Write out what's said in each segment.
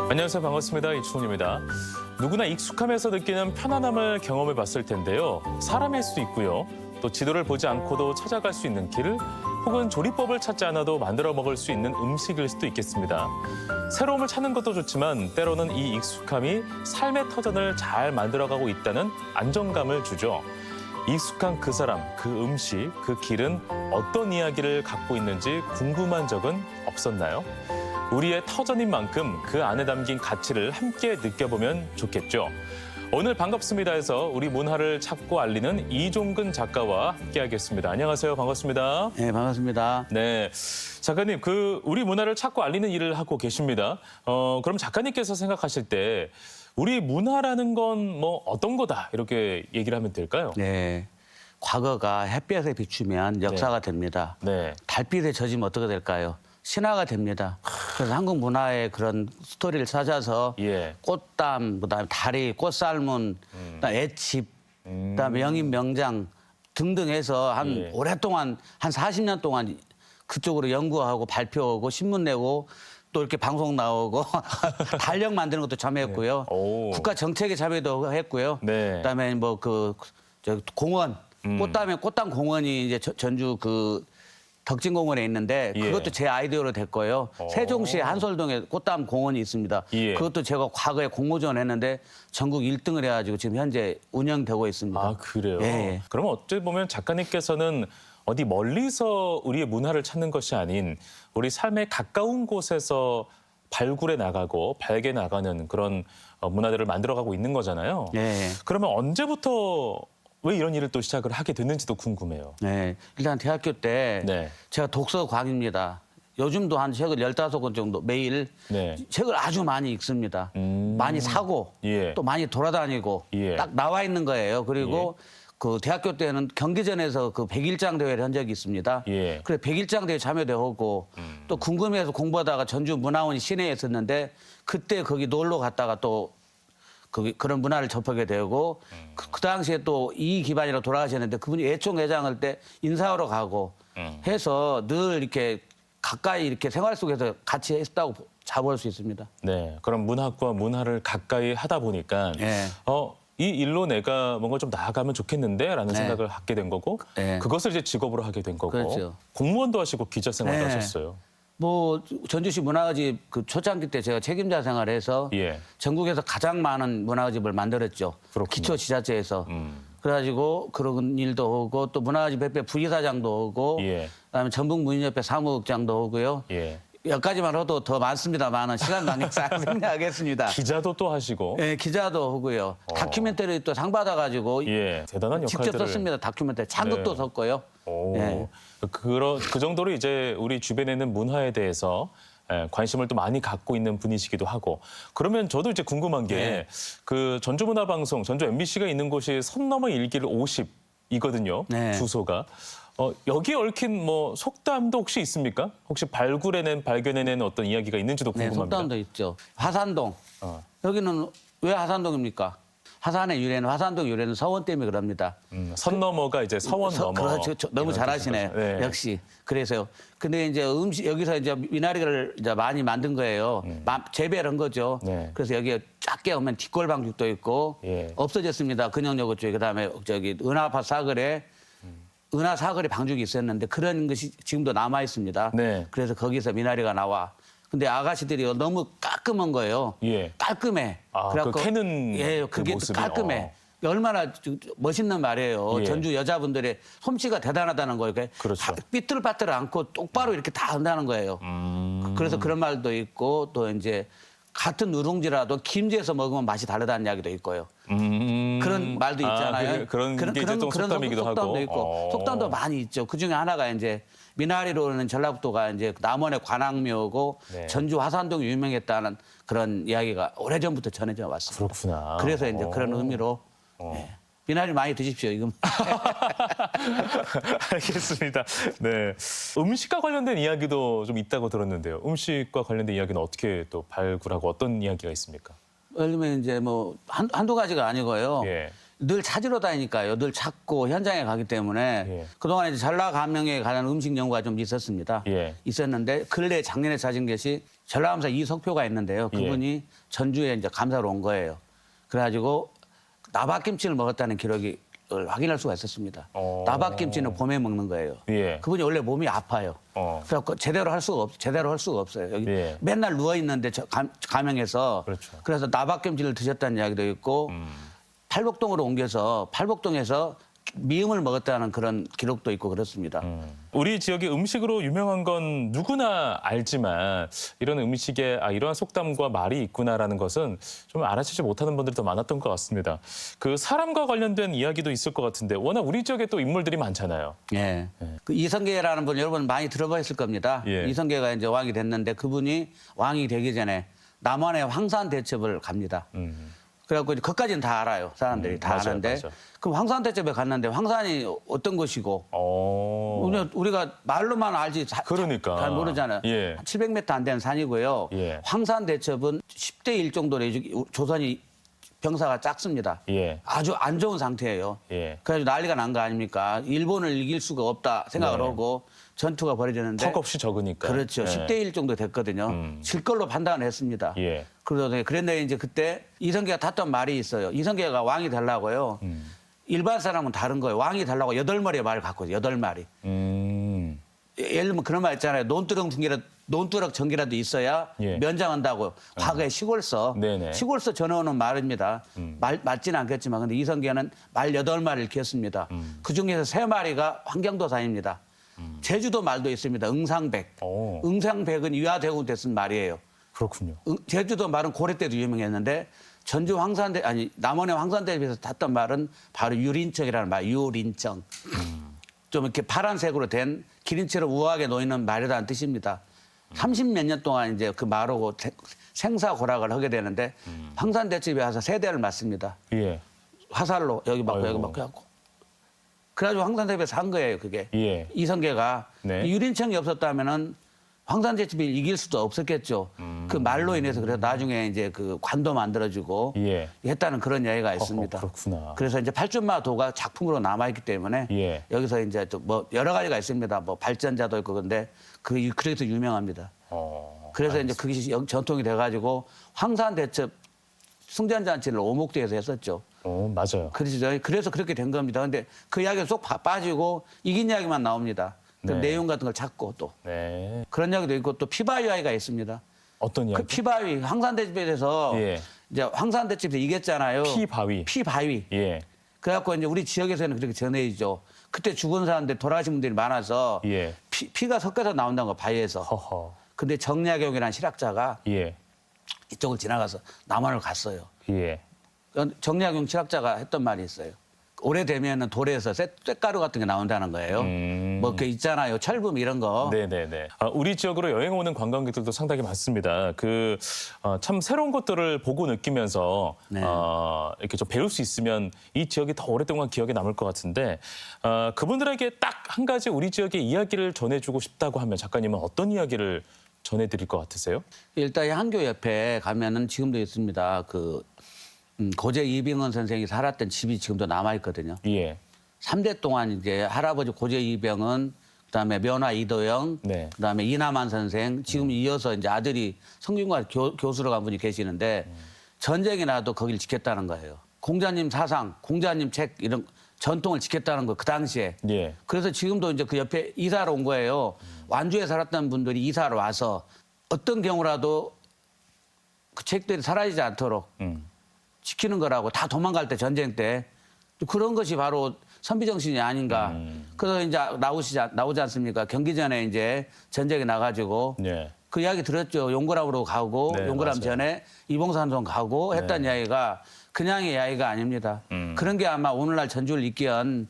안녕하세요. 반갑습니다. 이충훈입니다. 누구나 익숙함에서 느끼는 편안함을 경험해 봤을 텐데요. 사람일 수도 있고요. 또 지도를 보지 않고도 찾아갈 수 있는 길, 혹은 조리법을 찾지 않아도 만들어 먹을 수 있는 음식일 수도 있겠습니다. 새로움을 찾는 것도 좋지만 때로는 이 익숙함이 삶의 터전을 잘 만들어가고 있다는 안정감을 주죠. 익숙한 그 사람, 그 음식, 그 길은 어떤 이야기를 갖고 있는지 궁금한 적은 없었나요? 우리의 터전인 만큼 그 안에 담긴 가치를 함께 느껴보면 좋겠죠. 오늘 반갑습니다에서 우리 문화를 찾고 알리는 이종근 작가와 함께하겠습니다. 안녕하세요. 반갑습니다. 네, 반갑습니다. 네, 작가님, 우리 문화를 찾고 알리는 일을 하고 계십니다. 그럼 작가님께서 생각하실 때 우리 문화라는 건 뭐 어떤 거다 이렇게 얘기를 하면 될까요? 네, 과거가 햇볕에 비추면 역사가 됩니다. 네. 달빛에 젖으면 어떻게 될까요? 신화가 됩니다. 그래서 한국 문화의 그런 스토리를 찾아서 예. 꽃담, 그다음에 다리, 꽃살문, 그다음에 애집, 그다음에 명인 명장 등등 해서 한 예. 오랫동안 한 40년 동안 그쪽으로 연구하고 발표하고 신문 내고 또 이렇게 방송 나오고 달력 만드는 것도 참여했고요. 오. 국가 정책에 참여도 했고요. 네. 그다음에 뭐 저 공원 꽃담에 꽃담 공원이 이제 전주 그 덕진공원에 있는데 예. 그것도 제 아이디어로 됐고요. 세종시의 한솔동에 꽃담 공원이 있습니다. 예. 그것도 제가 과거에 공모전 했는데 전국 1등을 해가지고 지금 현재 운영되고 있습니다. 아, 그래요? 예. 그러면 어찌 보면 작가님께서는 어디 멀리서 우리의 문화를 찾는 것이 아닌 우리 삶에 가까운 곳에서 발굴해 나가고 발견해 나가는 그런 문화들을 만들어가고 있는 거잖아요. 네. 그러면 언제부터 왜 이런 일을 또 시작을 하게 됐는지도 궁금해요. 네. 일단 대학교 때 네. 제가 독서광입니다. 요즘도 한 책을 15권 정도 매일 네. 책을 아주 많이 읽습니다. 많이 사고 예. 또 많이 돌아다니고 예. 딱 나와 있는 거예요. 그리고 그 대학교 때는 경기전에서 그 100일장 대회를 한 적이 있습니다. 예. 그래 100일장 대회 참여도 하고 또 궁금해서 공부하다가 전주 문화원이 시내에 있었는데 그때 거기 놀러 갔다가 또 그런 문화를 접하게 되고 그 당시에 또 이 기반이라고 돌아가셨는데 그분이 애총 회장할 때 인사하러 가고 해서 늘 이렇게 가까이 이렇게 생활 속에서 같이 했다고 잡을 수 있습니다. 네. 그럼 문학과 문화를 가까이 하다 보니까 예. 이 일로 내가 뭔가 좀 나아가면 좋겠는데라는 네. 생각을 갖게 된 거고 네. 그것을 이제 직업으로 하게 된 거고 그렇죠. 공무원도 하시고 기자 생활도 네. 하셨어요. 뭐 전주시 문화집 그 초창기 때 제가 책임자 생활해서 예. 전국에서 가장 많은 문화집을 만들었죠. 그렇군요. 기초지자체에서. 그래가지고 그런 일도 하고 또 문화집협회 부이사장도 하고 예. 그다음에 전북문인협회 사무국장도 하고요. 예. 몇 가지만 해도 더 많습니다만은 시간 관계상 생략하겠습니다. 기자도 또 하시고. 네, 기자도 하고요. 다큐멘터리 또 상 받아가지고 예. 대단한 역할들을. 직접 썼습니다. 다큐멘터리 창극도 네. 썼고요. 오. 예. 그 정도로 이제 우리 주변에 있는 문화에 대해서 관심을 또 많이 갖고 있는 분이시기도 하고. 그러면 저도 이제 궁금한 게 네. 그 전주문화방송, 전주 MBC가 있는 곳이 선 넘어 일길 50이거든요. 네. 주소가. 여기에 얽힌 뭐 속담도 혹시 있습니까? 혹시 발견해낸 어떤 이야기가 있는지도 네, 궁금합니다. 속담도 있죠. 화산동. 어. 여기는 왜 화산동입니까? 화산의 유래는 화산동 유래는 서원 때문에 그럽니다. 선 넘어가 이제 서원 넘어. 그렇죠. 너무 이런 잘하시네. 뜻인 거죠. 네. 역시. 그래서요. 근데 이제 여기서 이제 미나리를 이제 많이 만든 거예요. 재배를 한 거죠. 네. 그래서 여기에 작게 오면 뒷골방죽도 있고 예. 없어졌습니다. 근영여고 쪽에 그다음에 저기 은하파 사거리에 은하 사거리 방죽이 있었는데 그런 것이 지금도 남아 있습니다. 네. 그래서 거기서 미나리가 나와. 근데 아가씨들이 너무 깔끔한 거예요. 예. 깔끔해. 아, 그래갖고 그 캐는 예, 그 그게 모습이, 깔끔해. 얼마나 멋있는 말이에요. 예. 전주 여자분들의 솜씨가 대단하다는 거예요. 그렇죠. 삐뚤빠뚤 않고 똑바로 이렇게 다 한다는 거예요. 그래서 그런 말도 있고 또 이제 같은 누룽지라도 김치에서 먹으면 맛이 다르다는 이야기도 있고요. 그런 말도 있잖아요. 그런 게 이제 좀 속담이기도 속담도 하고. 있고 속담도 많이 있죠. 그 중에 하나가 이제 미나리로는 전라북도가 이제 남원의 관악묘고 네. 전주 화산동이 유명했다는 그런 이야기가 오래전부터 전해져 왔습니다. 그렇구나. 그래서 이제 그런 의미로 네. 미나리 많이 드십시오. 이건 알겠습니다. 네. 음식과 관련된 이야기도 좀 있다고 들었는데요. 음식과 관련된 이야기는 어떻게 또 발굴하고 어떤 이야기가 있습니까? 예를 들면 이제 뭐 한두 가지가 아니고요. 예. 늘 찾으러 다니니까요. 늘 찾고 현장에 가기 때문에 예. 그동안 이제 전라감명에 관한 음식 연구가 좀 있었습니다. 예. 있었는데 근래 작년에 찾은 것이 전라감사 이석표가 있는데요. 그분이 전주에 이제 감사로 온 거예요. 그래가지고 나박김치를 먹었다는 기록을 확인할 수가 있었습니다. 나박김치는 봄에 먹는 거예요. 예. 그분이 원래 몸이 아파요. 그래서 제대로 할 수가 없어요. 여기 예. 맨날 누워 있는데 감염해서 그렇죠. 그래서 나박김치를 드셨다는 이야기도 있고 팔복동으로 옮겨서 팔복동에서 미음을 먹었다는 그런 기록도 있고 그렇습니다. 우리 지역의 음식으로 유명한 건 누구나 알지만 이런 음식에 이러한 속담과 말이 있구나라는 것은 좀 알아채지 못하는 분들이 더 많았던 것 같습니다. 그 사람과 관련된 이야기도 있을 것 같은데 워낙 우리 지역에 또 인물들이 많잖아요. 예. 그 이성계라는 분 여러분 많이 들어보셨을 겁니다. 예. 이성계가 이제 왕이 됐는데 그분이 왕이 되기 전에 남한의 황산대첩을 갑니다. 그래갖고 이제 그까지는 다 알아요. 사람들이 다 맞아요, 아는데. 맞아요. 그럼 황산대첩에 갔는데 황산이 어떤 것이고 우리가 말로만 알지 그러니까. 잘 모르잖아요. 예. 700m 안 되는 산이고요. 예. 황산대첩은 10대 1 정도로 조선이 병사가 작습니다. 예. 아주 안 좋은 상태예요. 예. 그래가지고 난리가 난 거 아닙니까? 일본을 이길 수가 없다 생각을 네. 하고 전투가 벌어지는데 턱없이 적으니까. 그렇죠. 예. 10대 1 정도 됐거든요. 질 걸로 판단을 했습니다. 예. 그런데 이제 그때 이성계가 탔던 말이 있어요. 이성계가 왕이 되려고요. 일반 사람은 다른 거예요. 왕이 되려고 8마리의 말을 갖고 있어요. 8마리. 예를 들면 그런 말 있잖아요. 논두렁 전기라도 있어야 예. 면장한다고. 과거에 시골서. 네네. 시골서 전해오는 말입니다. 맞지는 않겠지만 근데 이성계는 말 8마리를 키웠습니다. 그중에서 3마리가 환경도산입니다. 제주도 말도 있습니다. 응상백. 오. 응상백은 위화대운때 쓴 말이에요. 그렇군요. 제주도 말은 고려 때도 유명했는데 남원의 황산대에서 탔던 말은 바로 유린청이라는 말, 유린청. 좀 이렇게 파란색으로 된 기린처럼 우아하게 놓이는 말이라는 뜻입니다. 30몇 년 동안 이제 그 말하고 생사고락을 하게 되는데 황산대첩에 와서 3대를 맞습니다. 예. 화살로 여기 맞고 아이고. 여기 맞고 해갖고. 그래가지고 황산대첩에서 한 거예요, 그게. 예. 이성계가. 네. 유린청이 없었다면은 황산대첩을 이길 수도 없었겠죠. 그 말로 인해서 그래서 나중에 이제 그 관도 만들어주고 예. 했다는 그런 이야기가 있습니다. 그렇구나. 그래서 이제 팔준마도가 작품으로 남아있기 때문에 예. 여기서 이제 또 뭐 여러 가지가 있습니다. 뭐 발전자도 있고 근데 그래서 유명합니다. 그래서 이제 그게 전통이 돼가지고 황산대첩 승전잔치를 오목대에서 했었죠. 맞아요. 그래서 그렇게 된 겁니다. 근데 그 이야기가 쏙 빠지고 이긴 이야기만 나옵니다. 그 네. 내용 같은 걸 찾고 또 네. 그런 이야기도 있고 또 피바위 이야기가 있습니다. 어떤 이야기? 그 피바위 황산대첩에 대해서 예. 이제 황산대첩에서 이겼잖아요. 피바위. 예. 그래갖고 이제 우리 지역에서는 그렇게 전해지죠. 그때 죽은 사람들 돌아가신 분들이 많아서 예. 피가 섞여서 나온다는 거 바위에서. 허허. 근데 정약용이라는 실학자가 예. 이쪽을 지나가서 남한을 갔어요. 예. 정약용 실학자가 했던 말이 있어요. 오래되면은 돌에서 쇳가루 같은 게 나온다는 거예요. 뭐 그 있잖아요. 철분 이런 거. 네네네. 우리 지역으로 여행 오는 관광객들도 상당히 많습니다. 참 새로운 것들을 보고 느끼면서 네. 이렇게 좀 배울 수 있으면 이 지역이 더 오랫동안 기억에 남을 것 같은데 그분들에게 딱 한 가지 우리 지역의 이야기를 전해주고 싶다고 하면 작가님은 어떤 이야기를 전해드릴 것 같으세요? 일단 이 한교 옆에 가면은 지금도 있습니다. 고제 이병헌 선생이 살았던 집이 지금도 남아 있거든요. 예. 3대 동안 이제 할아버지 고제 이병헌, 그다음에 면화 이도영, 네. 그다음에 이남한 선생, 지금 이어서 이제 아들이 성균관 교수로 간 분이 계시는데 전쟁이 나도 거기를 지켰다는 거예요. 공자님 사상, 공자님 책 이런 전통을 지켰다는 거 그 당시에. 예. 그래서 지금도 이제 그 옆에 이사를 온 거예요. 완주에 살았던 분들이 이사를 와서 어떤 경우라도 그 책들이 사라지지 않도록 지키는 거라고 다 도망갈 때 전쟁 때 그런 것이 바로 선비정신이 아닌가. 그래서 이제 나오지 않습니까? 경기전에 이제 전쟁에 나가지고 예. 그 이야기 들었죠. 용거람으로 가고 네, 용거람 맞아요. 전에 이봉산성 가고 했던 이야기가 그냥의 이야기가 아닙니다. 그런 게 아마 오늘날 전주를 이끈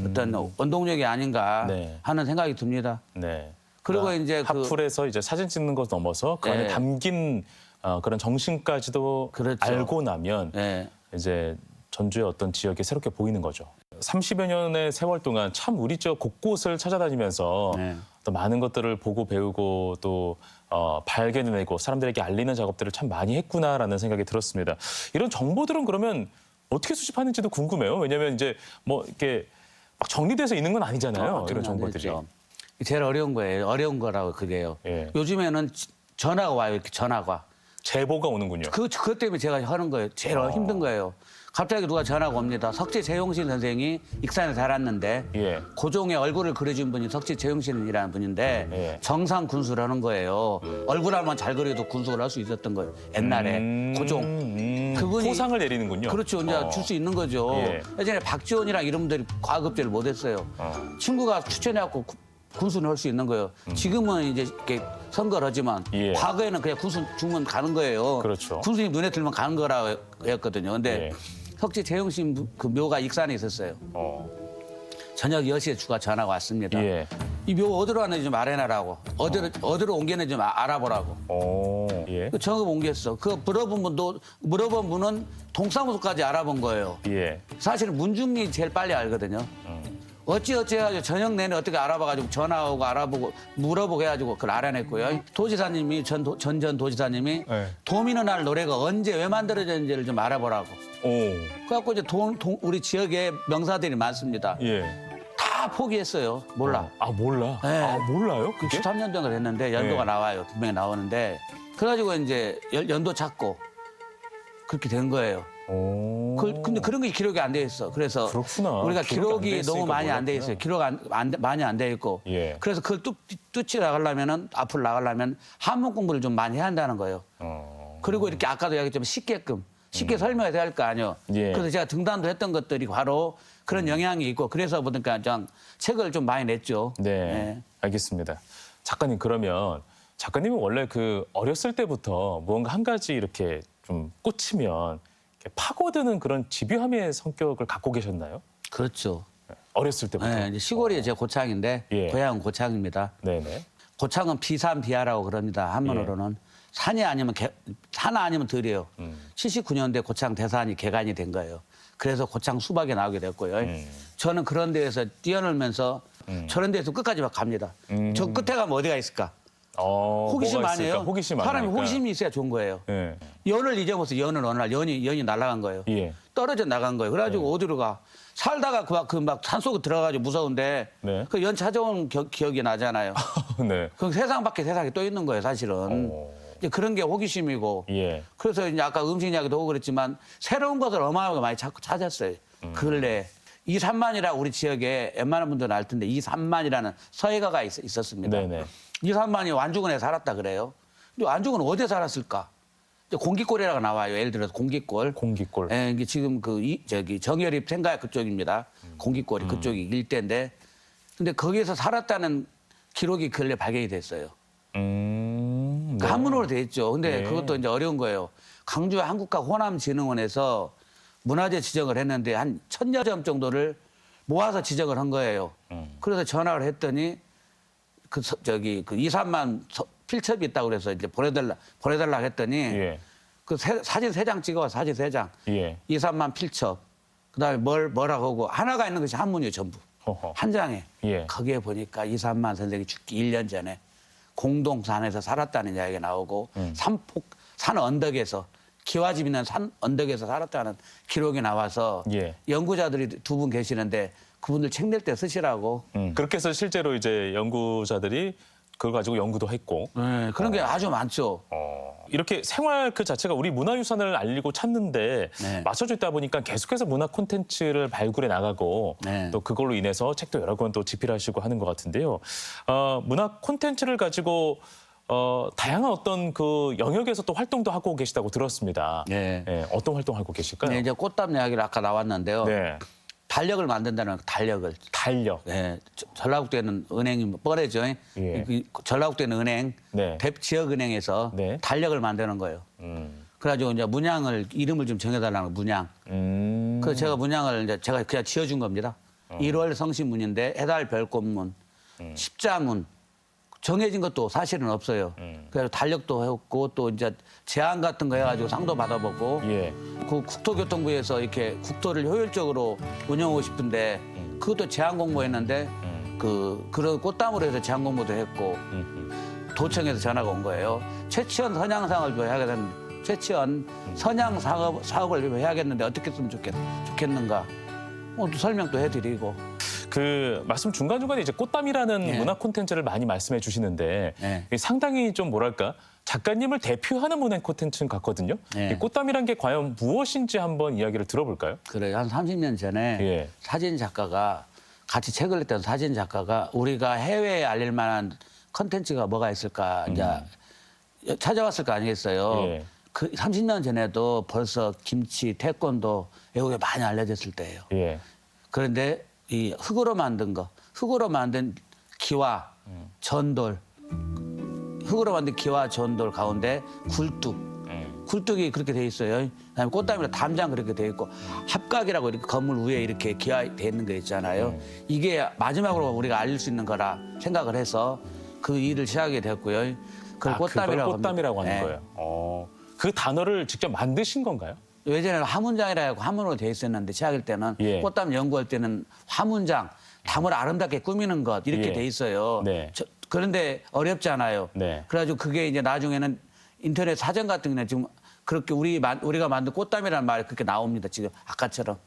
어떤 원동력이 아닌가 네. 하는 생각이 듭니다. 네. 그리고 이제 하풀에서 이제 사진 찍는 것 넘어서 그 안에 예. 담긴 그런 정신까지도 그렇죠. 알고 나면 예. 이제 전주의 어떤 지역이 새롭게 보이는 거죠. 30여 년의 세월 동안 참 우리 지역 곳곳을 찾아다니면서 네. 또 많은 것들을 보고 배우고 또 발견해내고 사람들에게 알리는 작업들을 참 많이 했구나라는 생각이 들었습니다. 이런 정보들은 그러면 어떻게 수집하는지도 궁금해요. 왜냐하면 이제 뭐 이렇게 막 정리돼서 있는 건 아니잖아요. 이런 정보들이. 제일 어려운 거예요. 어려운 거라고 그게요. 예. 요즘에는 전화가 와요. 이렇게 전화가. 제보가 오는군요. 그것 때문에 제가 하는 거예요. 제일 힘든 거예요. 갑자기 누가 전화가 옵니다. 석지 재용신 선생이 익산에 살았는데 예. 고종의 얼굴을 그려준 분이 석지 재용신이라는 분인데 예. 정상 군수를 하는 거예요. 얼굴 하나만 잘 그려도 군수를 할 수 있었던 거예요. 옛날에 고종. 그분이 포상을 내리는군요. 그렇죠. 이제 줄 수 있는 거죠. 예. 예전에 박지원이랑 이런 분들이 과급제를 못했어요. 친구가 추천해갖고 군수는 할 수 있는 거예요. 지금은 이제 이렇게 선거를 하지만 예. 과거에는 그냥 군수 주면 가는 거예요. 그렇죠. 군수님 눈에 들면 가는 거라였거든요. 근데 예. 석지 재용신 그 묘가 익산에 있었어요. 어. 저녁 10시에 주가 전화가 왔습니다. 예. 이 묘 어디로 왔는지 좀 알아내라고. 어디로 옮겼는지 좀 알아보라고. 예. 그 정읍 옮겼어. 그 물어본 분은 동사무소까지 알아본 거예요. 예. 사실은 문중리 제일 빨리 알거든요. 어찌어찌 해가지고 저녁 내내 어떻게 알아봐가지고 전화하고 알아보고 물어보고 해가지고 그걸 알아냈고요. 도지사님이 전 도지사님이 네. 도미는 날 노래가 언제 왜 만들어졌는지를 좀 알아보라고. 오. 그래갖고 이제 우리 지역에 명사들이 많습니다. 예. 다 포기했어요. 몰라. 아, 몰라. 네. 아, 몰라요? 그게? 13년 전에 했는데 연도가 네. 나와요. 분명히 나오는데 그래가지고 이제 연도 찾고 그렇게 된 거예요. 오. 근데 그런 게 기록이 안 돼 있어. 그래서 그렇구나. 우리가 기록이 안 돼 기록이 있으니까 너무 많이 안 돼 몰랐구나. 있어요. 기록 많이 안 돼 있고. 예. 그래서 그걸 뚜치 나가려면은 앞으로 나가려면 한문 공부를 좀 많이 해야 한다는 거예요. 그리고 이렇게 아까도 얘기했지만 쉽게 설명해야 할 거 아니에요. 예. 그래서 제가 등단도 했던 것들이 바로 그런 영향이 있고 그래서 보니까 좀 책을 좀 많이 냈죠. 네. 알겠습니다. 작가님, 그러면 작가님은 원래 그 어렸을 때부터 무언가 한 가지 이렇게 좀 꽂히면 이렇게 파고드는 그런 집요함의 성격을 갖고 계셨나요? 그렇죠. 어렸을 때부터. 네, 이제 시골이 제 고창인데 예. 고향은 고창입니다. 네네. 고창은 비산비하라고 그럽니다. 한문으로는. 산이 아니면 산 아니면 들이에요. 79년대 고창 대산이 개간이 된 거예요. 그래서 고창 수박이 나오게 됐고요. 저는 그런 데에서 뛰어놀면서 저런 데서 끝까지 막 갑니다. 저 끝에 가면 어디가 있을까? 호기심 뭐가 아니에요? 있을까? 호기심 사람이 많으니까. 호기심이 있어야 좋은 거예요. 예. 연을 잊어버려서 연은 어느 날 연이 날아간 거예요. 예. 떨어져 나간 거예요. 그래가지고 어디로 가? 살다가 막 산속에 들어가가지고 무서운데 네. 그 연 찾아온 기억이 나잖아요. 네. 그 세상 밖에 세상에 또 있는 거예요, 사실은. 이제 그런 게 호기심이고. 예. 그래서 이제 아까 음식 이야기도 하고 그랬지만 새로운 것을 어마어마하게 많이 찾았어요. 근래 2, 3만이라고 우리 지역에 웬만한 분들은 알 텐데 2, 3만이라는 서해가가 있었습니다. 네네. 2, 3만이 완주군에 살았다 그래요. 근데 완주군은 어디에 살았을까? 이제 공기골이라고 나와요. 예를 들어서 공기골. 공기골. 예, 이게 지금 정열입 생가역 그쪽입니다. 공기골이 그쪽이 일대인데. 근데 거기에서 살았다는 기록이 근래 발견이 됐어요. 네. 한문으로 돼 있죠. 근데 네. 그것도 이제 어려운 거예요. 강주 한국학 호남진흥원에서 문화재 지정을 했는데 한 1000여 점 정도를 모아서 지정을 한 거예요. 그래서 전화를 했더니 그 2, 3만 필첩이 있다고 그래서 이제 보내달라 했더니 예. 그 사진 3장 찍어 사진 3장. 예. 2, 3만 필첩. 그다음에 뭐라고 하고 하나가 있는 것이 한문이에요, 전부. 허허. 한 장에. 예. 거기에 보니까 2, 3만 선생이 죽기 1년 전에 공동산에서 살았다는 이야기가 나오고 산 언덕에서 기와집 있는 산 언덕에서 살았다는 기록이 나와서 예. 연구자들이 2분 계시는데 그분들 책 낼 때 쓰시라고. 그렇게 해서 실제로 이제 연구자들이 그걸 가지고 연구도 했고. 네, 그런 게 아주 많죠. 이렇게 생활 그 자체가 우리 문화유산을 알리고 찾는데 네. 맞춰져 있다 보니까 계속해서 문화 콘텐츠를 발굴해 나가고 네. 또 그걸로 인해서 책도 여러 권 또 집필하시고 하는 것 같은데요. 문화 콘텐츠를 가지고 다양한 어떤 그 영역에서 또 활동도 하고 계시다고 들었습니다. 네. 예, 어떤 활동하고 계실까요? 네, 이제 꽃담 이야기를 아까 나왔는데요. 네. 달력을 만든다는 달력을. 달력. 네, 전라북도에는 은행이 뻔하죠. 예. 전라북도에는 은행, 네. 지역은행에서 네. 달력을 만드는 거예요. 그래가지고 이제 문양을 이름을 좀 정해달라는 거, 문양. 그래서 제가 문양을 이제 제가 그냥 지어준 겁니다. 1월 성신문인데 해달 별꽃문, 십자문 정해진 것도 사실은 없어요. 그래서 달력도 했고 또 이제 제안 같은 거 해가지고 상도 받아보고 예. 그 국토교통부에서 이렇게 국토를 효율적으로 운영하고 싶은데 그것도 제안 공모했는데 그런 꽃담으로 해서 제안 공모도 했고 도청에서 전화가 온 거예요. 최치원 선양상을 해야겠는데 최치원 선양 사업을 해야겠는데 어떻게 했으면 좋겠는가? 또 설명도 해드리고. 그 말씀 중간중간에 이제 꽃담이라는 네. 문화 콘텐츠를 많이 말씀해 주시는데 네. 이게 상당히 좀 뭐랄까 작가님을 대표하는 문화 콘텐츠 같거든요. 네. 이 꽃담이란 게 과연 무엇인지 한번 이야기를 들어볼까요? 그래요. 한 30년 전에 예. 사진 작가가 같이 책을 냈던 사진 작가가 우리가 해외에 알릴 만한 컨텐츠가 뭐가 있을까 이제 찾아왔을 거 아니겠어요. 예. 그 30년 전에도 벌써 김치, 태권도 외국에 많이 알려졌을 때예요. 예. 그런데 이 흙으로 만든 거, 흙으로 만든 기와 전돌, 흙으로 만든 기와 전돌 가운데 굴뚝. 굴뚝이 그렇게 돼 있어요. 그다음에 꽃다미로 담장 그렇게 돼 있고 합각이라고 이렇게 건물 위에 이렇게 기와돼 있는 거 있잖아요. 이게 마지막으로 우리가 알릴 수 있는 거라 생각을 해서 그 일을 시작하게 됐고요. 그걸 꽃다미라고 그걸 꽃담이라고 하는 네. 거예요. 그 단어를 직접 만드신 건가요? 예전에는 화문장이라고 화문으로 돼 있었는데 시작할 때는 예. 꽃담 연구할 때는 화문장, 담을 아름답게 꾸미는 것 이렇게 예. 돼 있어요. 네. 그런데 어렵잖아요. 네. 그래가지고 그게 이제 나중에는 인터넷 사전 같은 게 지금 그렇게 우리가 만든 꽃담이라는 말이 그렇게 나옵니다. 지금 아까처럼.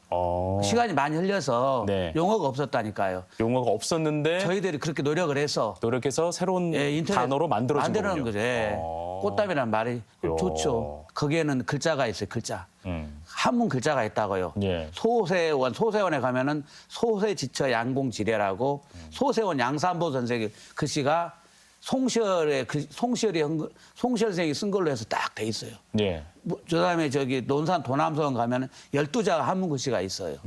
시간이 많이 흘려서 네. 용어가 없었다니까요. 용어가 없었는데 저희들이 그렇게 노력을 해서 노력해서 새로운 인터넷 단어로 만들어진 만드는 거군요. 거죠. 예. 꽃담이라는 말이 좋죠. 거기에는 글자가 있어요. 글자. 한문 글자가 있다고요. 예. 소세원에 가면은 소세지처 양공지례라고 소세원 양산보 선생의 글씨가 송시열이 선생이 쓴 걸로 해서 딱 돼 있어요. 예. 그다음에 저기 논산 도남서원 가면은 12자가 한문 글씨가 있어요.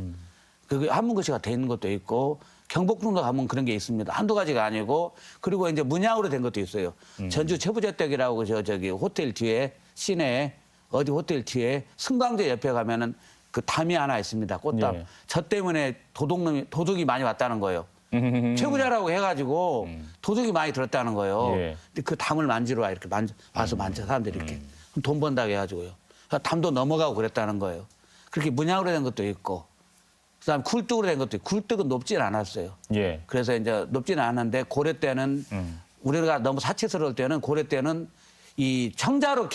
그 한문 글씨가 돼 있는 것도 있고 경복궁도 가면 그런 게 있습니다. 한두 가지가 아니고 그리고 이제 문양으로 된 것도 있어요. 전주 최부제떡이라고 저기 호텔 뒤에 시내에 어디 호텔 뒤에 승강제 옆에 가면은 그 담이 하나 있습니다. 꽃담. 예. 저 때문에 도둑이 많이 왔다는 거예요. 최부자라고 해가지고 도둑이 많이 들었다는 거예요. 예. 근데 그 담을 만지러 와 이렇게 와서 만져 사람들이 이렇게 돈 번다고 해가지고요. 담도 넘어가고 그랬다는 거예요. 그렇게 문양으로 된 것도 있고, 그다음 굴뚝으로 된 것도 있고, 굴뚝은 높진 않았어요. 예. 그래서 이제 높지는 않았는데 고려 때는 우리가 너무 사치스러울 때는 고려 때는 이 청자로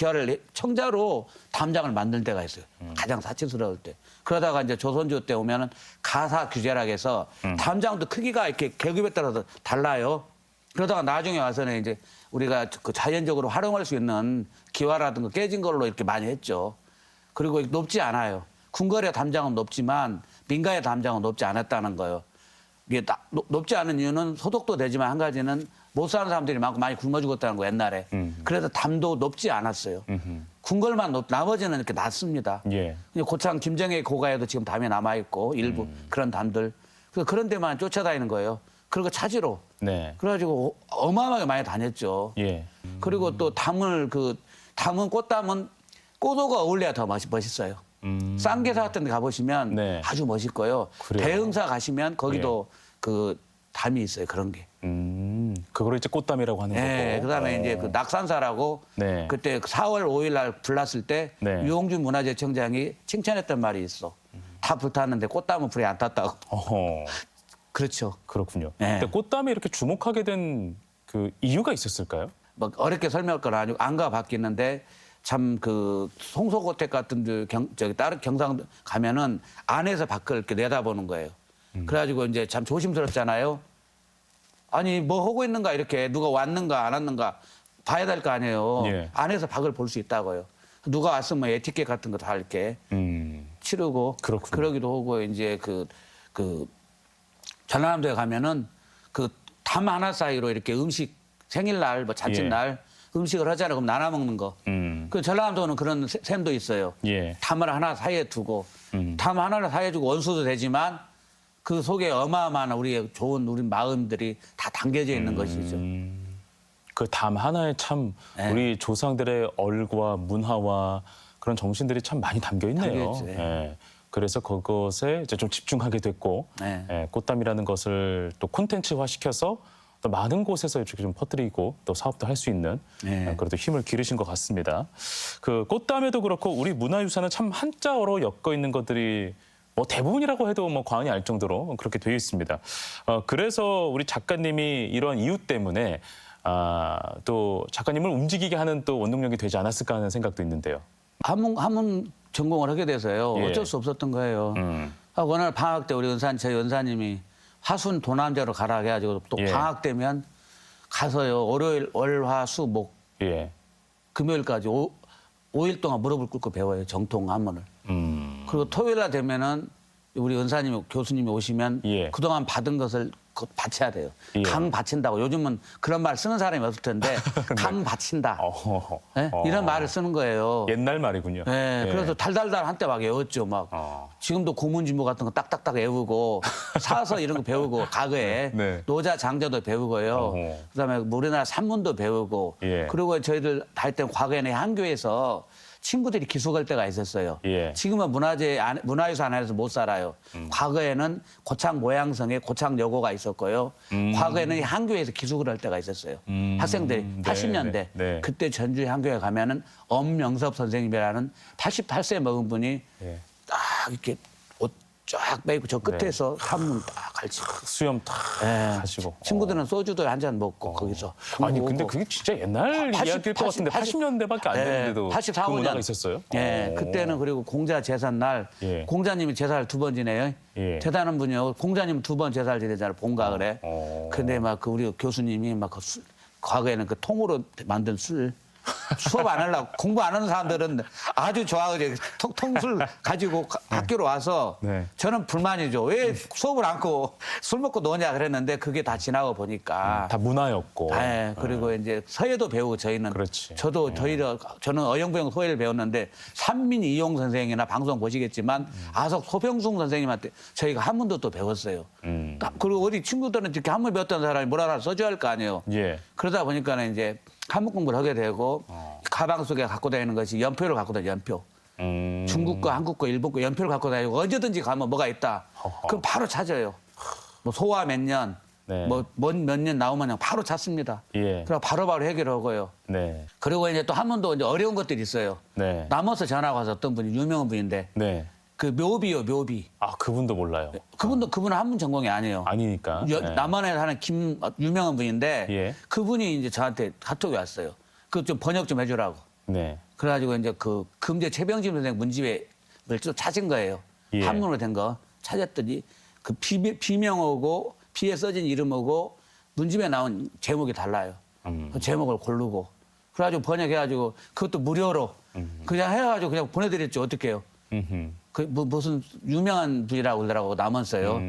담장을 만들 때가 있어요. 가장 사치스러울 때. 그러다가 이제 조선조 때 오면은 가사 규제라고 해서 담장도 크기가 이렇게 계급에 따라서 달라요. 그러다가 나중에 와서는 이제 우리가 그 자연적으로 활용할 수 있는 기와라든가 깨진 걸로 이렇게 많이 했죠. 그리고 높지 않아요. 궁궐의 담장은 높지만 민가의 담장은 높지 않았다는 거예요. 이게 높지 않은 이유는 소득도 되지만 한 가지는 못 사는 사람들이 많이 굶어 죽었다는 거 옛날에. 그래서 담도 높지 않았어요. 궁궐만 나머지는 이렇게 낮습니다. 예. 고창 김정의 고가에도 지금 담이 남아 있고 일부 그런 담들. 그래서 그런 데만 쫓아다니는 거예요. 그리고 찾으러. 네. 그래가지고 어마어마하게 많이 다녔죠. 예. 그리고 또 꽃담은 꽃오가 어울려야 더 멋있어요. 쌍계사 같은 데 가보시면 네. 아주 멋있고요. 그래요? 대흥사 가시면 거기도 그 담이 있어요. 그런 게. 그걸 이제 꽃담이라고 하는 네, 거고. 그다음에 이제 그 낙산사라고 네. 그때 4월 5일 날 불났을 때 네. 유홍준 문화재청장이 칭찬했던 말이 있어. 다 불탔는데 꽃담은 불이 안 탔다고. 어허. 그렇죠. 그렇군요. 네. 근데 꽃담에 이렇게 주목하게 된 그 이유가 있었을까요? 뭐 어렵게 설명할 건 아니고 안가 바뀌는데 참 그 송소고택 같은 다른 경상 가면은 안에서 밖을 이렇게 내다보는 거예요. 그래가지고 이제 참 조심스럽잖아요. 아니 뭐 하고 있는가 이렇게 누가 왔는가 안 왔는가 봐야 될 거 아니에요. 예. 안에서 밖을 볼 수 있다고요. 누가 왔으면 뭐 에티켓 같은 거 다 이렇게 치르고 그렇군요. 그러기도 하고 이제 그 전라남도에 가면은 그 담 하나 사이로 이렇게 음식 생일날 뭐 잔칫날 음식을 하잖아요. 그럼 나눠 먹는 거. 그 전라남도는 그런 셈도 있어요. 예. 담을 하나 사이에 두고 담 하나를 사이에 두고 원수도 되지만 그 속에 어마어마한 우리의 좋은 우리 마음들이 다 담겨져 있는 것이죠. 그 담 하나에 참 네. 우리 조상들의 얼과 문화와 그런 정신들이 참 많이 담겨 있네요. 담겨 있죠. 예. 그래서 그것에 이제 좀 집중하게 됐고 네. 예, 꽃담이라는 것을 또 콘텐츠화 시켜서 또 많은 곳에서 이렇게 좀 퍼뜨리고 또 사업도 할 수 있는 네. 그래도 힘을 기르신 것 같습니다. 그 꽃담에도 그렇고 우리 문화유산은 참 한자어로 엮여 있는 것들이 뭐 대부분이라고 해도 뭐 과언이 알 정도로 그렇게 되어 있습니다. 그래서 우리 작가님이 이런 이유 때문에 또 작가님을 움직이게 하는 또 원동력이 되지 않았을까 하는 생각도 있는데요. 한문 전공을 하게 돼서요. 예. 어쩔 수 없었던 거예요. 어느 날 방학 때 우리 저희 연사님이 하순 도남제로 가라 해가지고 또 예. 방학 되면 가서요. 월요일, 월, 화, 수, 목, 예. 금요일까지 5일 동안 무릎을 꿇고 배워요. 정통 한문을. 그리고 토요일 날 되면은 우리 은사님, 교수님이 오시면 예. 그동안 받은 것을 곧 바쳐야 돼요. 예. 강 바친다고. 요즘은 그런 말 쓰는 사람이 없을 텐데 강 바친다. 예? 이런 말을 쓰는 거예요. 옛날 말이군요. 예, 예. 그래서 달달달 한때 막 외웠죠. 막 지금도 고문진보 같은 거 딱딱딱 외우고 사서 이런 거 배우고 과거에 네. 노자 장자도 배우고요. 어허. 그다음에 우리나라 산문도 배우고 예. 그리고 저희들 할 때 과거에는 한교에서 친구들이 기숙할 때가 있었어요. 예. 지금은 문화유산 안에서 못 살아요. 과거에는 고창 모양성에 고창 여고가 있었고요. 과거에는 한교에서 기숙을 할 때가 있었어요. 학생들이 네, 80년대 네, 네. 그때 전주의 한교에 가면은 엄명섭 선생님이라는 88세 먹은 분이 예. 딱 이렇게 옷 쫙 빼고 저 끝에서 한문 딱 가르치고. 수염 탁 예. 하시고. 친구들은 소주도 한 잔 먹고 거기서. 아니 공부하고. 근데 그게 진짜 옛날 80, 이야기일 것 같은데 80년대밖에 안 됐는데도 84, 그 5년. 문화가 있었어요? 예, 그때는 그리고 공자 제삿 날 예. 공자님이 제사를 2번 지내요. 예. 대단한 분이요. 공자님 2번 제사를 지내잖아요. 봉각을 해. 근데 막 그 우리 교수님이 막 그 술, 과거에는 그 통으로 만든 술 수업 안 하려고 공부 안 하는 사람들은 아주 좋아하죠. 통술 가지고 학교로 와서 네. 저는 불만이죠. 왜 수업을 안고 술 먹고 노냐 그랬는데 그게 다 지나고 보니까 다 문화였고. 네, 그리고 이제 서예도 배우고 저희는 그렇지. 저도 저는 어영부영 서예를 배웠는데 산민 이용 선생이나 방송 보시겠지만 아석 소병숭 선생님한테 저희가 한문도 또 배웠어요. 그리고 우리 친구들은 이렇게 한문 배웠던 사람이 뭐라나 써줘야 할 거 아니에요. 예. 그러다 보니까는 이제 한문 공부를 하게 되고 가방 속에 갖고 다니는 것이 연표를 갖고 다녀요. 연표. 중국 거, 한국 거, 일본 거 연표를 갖고 다니고 언제든지 가면 뭐가 있다. 그럼 바로 찾아요. 뭐 소화 몇 년, 네. 뭐 몇 년 나오면 그냥 바로 찾습니다. 예. 그리고 바로바로 해결하고요. 네. 그리고 이제 또 한문도 이제 어려운 것들이 있어요. 네. 남아서 전화가 와서 어떤 분이 유명한 분인데 네. 그 묘비요, 묘비. 아 그분도 몰라요. 그분은 한문 전공이 아니에요. 아니니까. 네. 남한에 사는 유명한 분인데 예. 그분이 이제 저한테 카톡이 왔어요. 그 좀 번역 좀 해주라고. 네. 그래가지고 이제 그 금제 최병진 선생 문집을 좀 찾은 거예요. 예. 한문으로 된 거 찾았더니 그 비명하고 비에 써진 이름하고 문집에 나온 제목이 달라요. 그 제목을 고르고 그래가지고 번역해가지고 그것도 무료로 그냥 해가지고 그냥 보내드렸죠. 어떡해요. 그 무슨 유명한 분이라고 그러더라고 남았어요.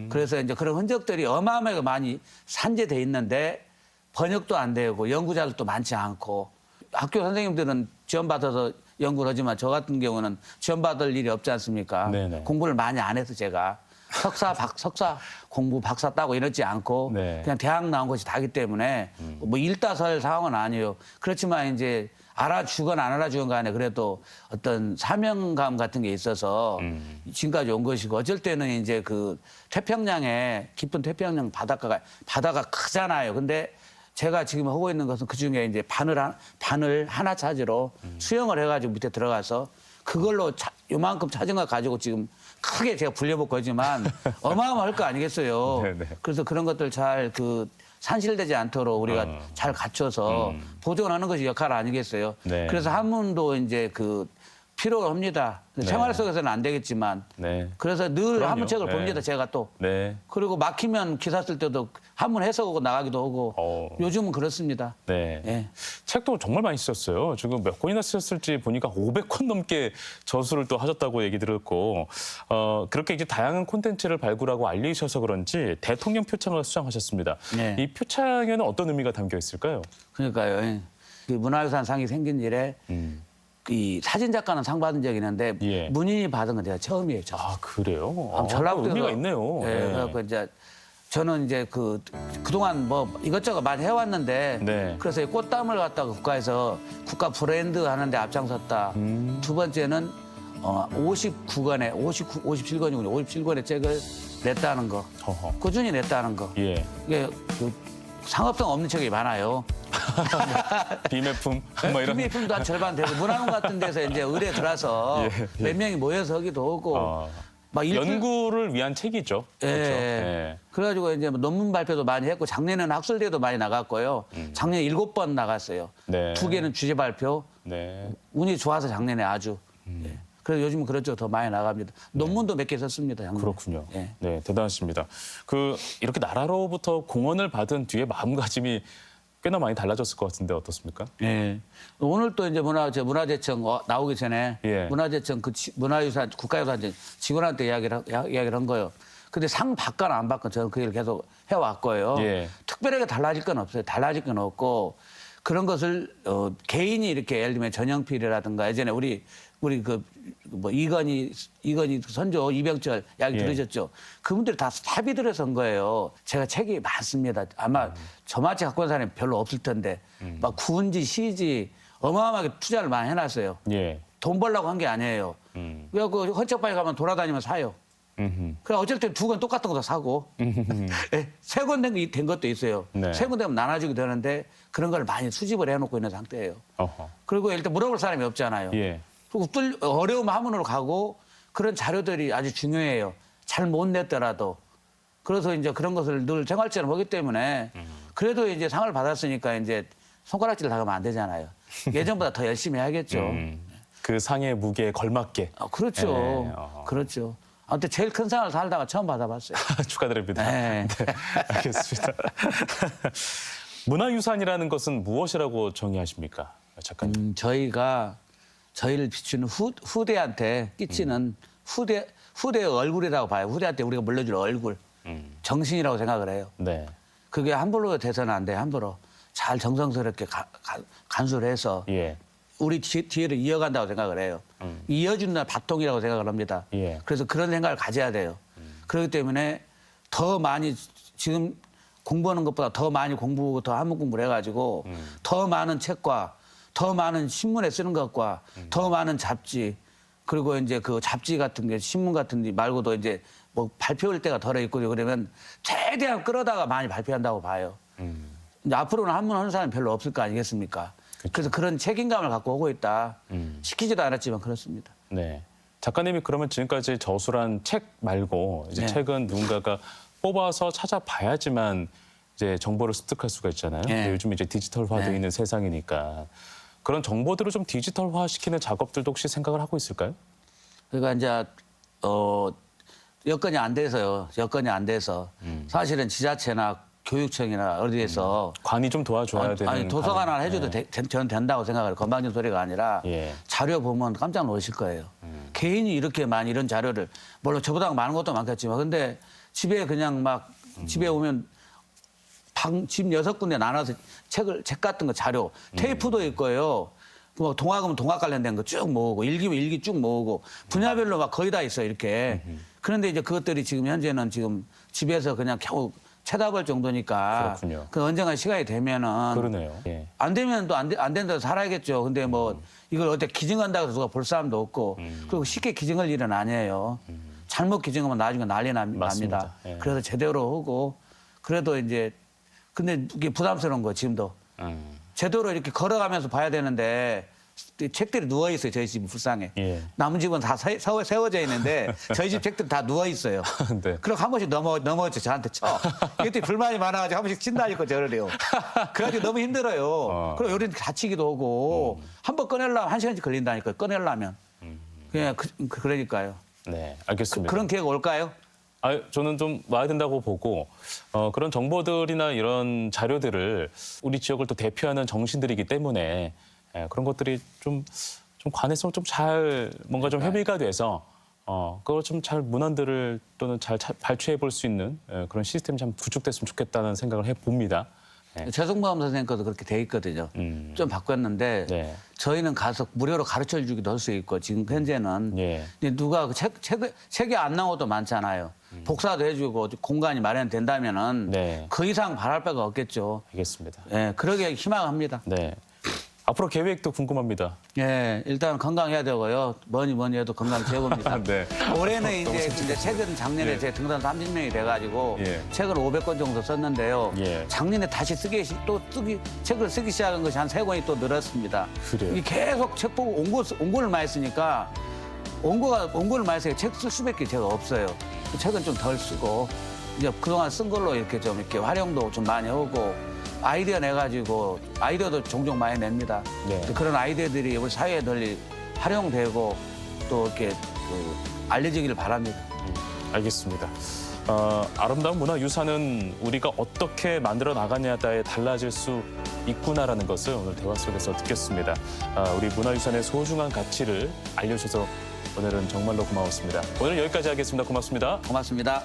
그래서 이제 그런 흔적들이 어마어마하게 많이 산재돼 있는데 번역도 안 되고 연구자들도 많지 않고 학교 선생님들은 지원받아서 연구를 하지만 저 같은 경우는 지원받을 일이 없지 않습니까? 네네. 공부를 많이 안 해서 제가 석사 공부 박사 따고 이러지 않고 네. 그냥 대학 나온 것이 다기 때문에 뭐 일다설 상황은 아니에요. 그렇지만 이제 알아주건 안 알아주건 간에 그래도 어떤 사명감 같은 게 있어서 지금까지 온 것이고 어쩔 때는 이제 그 태평양에 깊은 태평양 바다가 크잖아요. 근데 제가 지금 하고 있는 것은 그중에 이제 바늘 하나 찾으러 수영을 해가지고 밑에 들어가서 그걸로 요만큼 찾은 거 가지고 지금 크게 제가 불려먹고 하지만 어마어마할 거 아니겠어요. 네네. 그래서 그런 것들 잘 산실되지 않도록 우리가 잘 갖춰서 보존하는 것이 역할 아니겠어요. 네. 그래서 한문도 이제 필요합니다. 네. 생활 속에서는 안 되겠지만 네. 그래서 늘 그럼요. 한문책을 네. 봅니다. 제가 또. 네. 그리고 막히면 기사 쓸 때도 한문 해석하고 나가기도 하고 요즘은 그렇습니다. 네. 예. 책도 정말 많이 쓰셨어요. 지금 몇 권이나 쓰셨을지 보니까 500권 넘게 저술을 또 하셨다고 얘기 들었고 그렇게 이제 다양한 콘텐츠를 발굴하고 알리셔서 그런지 대통령 표창을 수상하셨습니다. 네. 이 표창에는 어떤 의미가 담겨 있을까요? 그러니까요. 예. 그 문화유산 상이 생긴 일에 이 사진 작가는 상 받은 적이 있는데 예. 문인이 받은 건 제가 처음이에요. 아 그래요? 전라북도에서 의미가 있네요. 예, 네. 그래서 이제 저는 이제 그동안 뭐 이것저것 많이 해왔는데 네. 그래서 이 꽃담을 갖다가 국가에서 국가 브랜드 하는데 앞장섰다. 두 번째는 57권의 57권의 책을 냈다는 거. 어허. 꾸준히 냈다는 거. 예. 이게 상업성 없는 책이 많아요. 비매품 뭐 이런. 비밀품도 한 절반 되고 문화원 같은 데서 이제 의뢰 들어서 예. 몇 명이 모여서 하기도 하고 막 연구를 위한 책이죠. 예. 그렇죠. 예. 그래가지고 이제 뭐 논문 발표도 많이 했고 작년에는 학술대회도 많이 나갔고요. 작년에 7번 나갔어요. 네. 2개는 주제 발표. 네. 운이 좋아서 작년에 아주. 예. 그래서 요즘은 그런 쪽 더 많이 나갑니다. 논문도 몇 개 썼습니다. 작년에. 그렇군요. 예. 네, 대단하십니다. 이렇게 나라로부터 공헌을 받은 뒤에 마음가짐이 꽤나 많이 달라졌을 것 같은데 어떻습니까? 예. 오늘 또 이제 문화재청 나오기 전에 예. 문화재청 문화유산 국가유산 직원한테 이야기를 한 거예요. 근데 상 받거나 안 받거나 저는 그 일을 계속 해왔고요. 예. 특별하게 달라질 건 없어요. 달라질 건 없고 그런 것을 개인이 이렇게 예를 들면 전영필이라든가 예전에 우리 이건희 선조 이병철 이야기 예. 들으셨죠? 그분들이 다 사비 들여서 한 거예요. 제가 책이 많습니다. 아마 저같이 갖고 온 사람이 별로 없을 텐데 막 구은지 시지 어마어마하게 투자를 많이 해놨어요. 예. 돈 벌려고 한 게 아니에요. 그래갖고 헌책방에 가면 돌아다니면 사요. 그래 어쩔 때 두 권 똑같은 거 사고 세 권 된 것도 있어요. 네. 세 권 되면 나눠주게 되는데 그런 걸 많이 수집을 해놓고 있는 상태예요. 어허. 그리고 일단 물어볼 사람이 없잖아요. 예. 그리고 어려움 하문으로 가고 그런 자료들이 아주 중요해요. 잘 못 냈더라도. 그래서 이제 그런 것을 늘 생활처럼 하기 때문에 그래도 이제 상을 받았으니까 이제 손가락질 나가면 안 되잖아요. 예전보다 더 열심히 해야겠죠. 그 상의 무게에 걸맞게. 그렇죠. 네, 그렇죠. 아무튼 제일 큰 상을 살다가 처음 받아봤어요. 축하드립니다. 네. 네, 알겠습니다. 문화유산이라는 것은 무엇이라고 정의하십니까, 작가님? 저희를 비추는 후대한테 끼치는 후대의 얼굴이라고 봐요. 후대한테 우리가 물려줄 얼굴, 정신이라고 생각을 해요. 네. 그게 함부로 돼서는 안 돼. 함부로 잘 정성스럽게 간수를 해서 예. 우리 뒤를 이어간다고 생각을 해요. 이어주는 바통이라고 생각을 합니다. 예. 그래서 그런 생각을 가져야 돼요. 그렇기 때문에 더 많이 지금 공부하는 것보다 더 많이 공부하고 더 한문 공부를 해가지고 더 많은 책과 더 많은 신문에 쓰는 것과 더 많은 잡지 그리고 이제 그 잡지 같은 게 신문 같은 데 말고도 이제 뭐 발표할 때가 덜어 있고 그러면 최대한 끌어다가 많이 발표한다고 봐요. 이제 앞으로는 한문 하는 사람이 별로 없을 거 아니겠습니까? 그래서 그런 책임감을 갖고 오고 있다. 시키지도 않았지만 그렇습니다. 네. 작가님이 그러면 지금까지 저술한 책 말고 이제 네. 책은 누군가가 뽑아서 찾아봐야지만 이제 정보를 습득할 수가 있잖아요. 네. 근데 요즘 이제 디지털화되어 네. 있는 세상이니까 그런 정보들을 좀 디지털화시키는 작업들도 혹시 생각을 하고 있을까요? 그러니까 이제 여건이 안 돼서요. 여건이 안 돼서 사실은 지자체나 교육청이나 어디에서 관이 좀 도와줘야 되는. 아니 도서관 하나 해줘도 네. 저는 된다고 생각해요. 건방진 소리가 아니라 예. 자료 보면 깜짝 놀라실 거예요. 개인이 이렇게 많이 이런 자료를 물론 저보다 많은 것도 많겠지만 근데 집에 그냥 막 집에 오면 집 6군데 나눠서 책 같은 거 자료 테이프도 있고요. 뭐 동화하면 동화 관련된 거 쭉 모으고 일기면 일기 쭉 모으고 분야별로 막 거의 다 있어 이렇게. 그런데 이제 그것들이 지금 현재는 지금 집에서 그냥 겨우 쳐다볼 정도니까 그렇군요. 그 언젠가 시간이 되면은 그러네요. 예. 안 되면 또 안 된다고 살아야겠죠. 근데 뭐 이걸 어떻게 기증한다고 해서 누가 볼 사람도 없고 그리고 쉽게 기증할 일은 아니에요. 잘못 기증하면 나중에 난리 납니다. 맞습니다. 예. 그래서 제대로 하고 그래도 이제 근데 이게 부담스러운 거 지금도 제대로 이렇게 걸어가면서 봐야 되는데 책들이 누워 있어요. 저희 집은 불쌍해. 예. 남은 집은 다 세워져 있는데 저희 집 책들 다 누워 있어요. 네. 그럼 한 번씩 넘어져 저한테 쳐. 이때 불만이 많아가지고 한 번씩 친다니까 저러래요. 그래가지고 너무 힘들어요. 그리고 요리 다치기도 하고 한 번 꺼내려면 1시간씩 걸린다니까 꺼내려면. 그냥 그러니까요. 네, 알겠습니다. 그런 기회가 올까요? 저는 좀 와야 된다고 보고 그런 정보들이나 이런 자료들을 우리 지역을 또 대표하는 정신들이기 때문에 그런 것들이 좀 관해서 좀 잘 뭔가 좀 협의가 돼서 그걸 좀 잘 문헌들을 또는 잘 발췌해 볼 수 있는 그런 시스템이 참 구축됐으면 좋겠다는 생각을 해봅니다. 최승범 선생님 것도 그렇게 돼 있거든요. 좀 바꿨는데 네. 저희는 가서 무료로 가르쳐 주기도 할 수 있고 지금 현재는 예. 근데 누가 그 책이 안 나오도 많잖아요. 복사도 해주고 공간이 마련된다면은 네. 그 이상 바랄 바가 없겠죠. 알겠습니다. 예, 그러게 희망합니다. 네. 앞으로 계획도 궁금합니다. 예, 일단 건강해야 되고요. 뭐니 해도 건강 최고입니다. 네. 올해는 이제 책은 작년에 예. 제 등산 30년이 돼가지고 예. 책을 500권 정도 썼는데요. 예. 작년에 다시 책을 쓰기 시작한 것이 한 3권이 또 늘었습니다. 그래요? 이게 계속 책 보고 원고를 많이 쓰니까 원고를 많이 쓰니까 책 쓸 수밖에 제가 없어요. 책은 좀 덜 쓰고 이제 그동안 쓴 걸로 이렇게 좀 이렇게 활용도 좀 많이 하고 아이디어 내가지고 아이디어도 종종 많이 냅니다. 네. 그런 아이디어들이 우리 사회에 널리 활용되고 또 이렇게 알려지기를 바랍니다. 알겠습니다. 아름다운 문화유산은 우리가 어떻게 만들어 나가냐에 따라 달라질 수 있구나라는 것을 오늘 대화 속에서 느꼈습니다. 우리 문화유산의 소중한 가치를 알려주셔서 오늘은 정말로 고마웠습니다. 오늘 여기까지 하겠습니다. 고맙습니다. 고맙습니다.